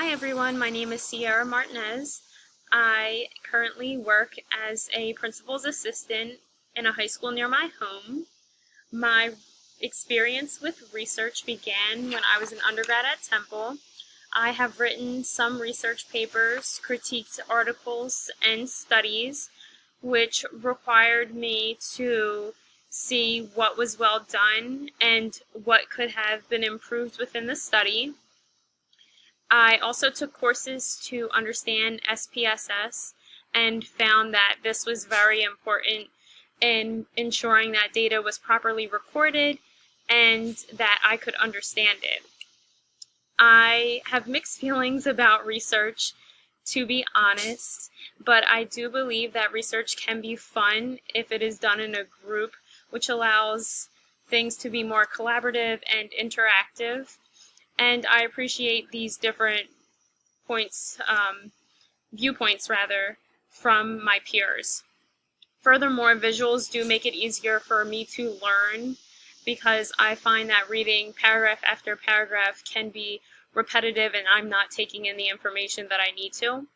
Hi everyone, my name is Sierra Martinez. I currently work as a principal's assistant in a high school near my home. My experience with research began when I was an undergrad at Temple. I have written some research papers, critiqued articles, and studies which required me to see what was well done and what could have been improved within the study. I also took courses to understand SPSS and found that this was very important in ensuring that data was properly recorded and that I could understand it. I have mixed feelings about research, to be honest, but I do believe that research can be fun if it is done in a group, which allows things to be more collaborative and interactive. And I appreciate these different viewpoints from my peers. Furthermore, visuals do make it easier for me to learn because I find that reading paragraph after paragraph can be repetitive and I'm not taking in the information that I need to.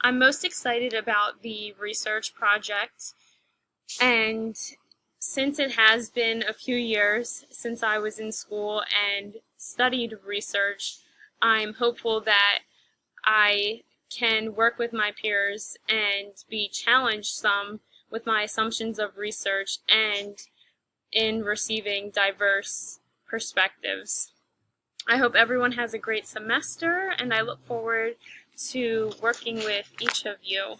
I'm most excited about the research project, and since it has been a few years since I was in school and studied research, I'm hopeful that I can work with my peers and be challenged some with my assumptions of research and in receiving diverse perspectives. I hope everyone has a great semester, and I look forward to working with each of you.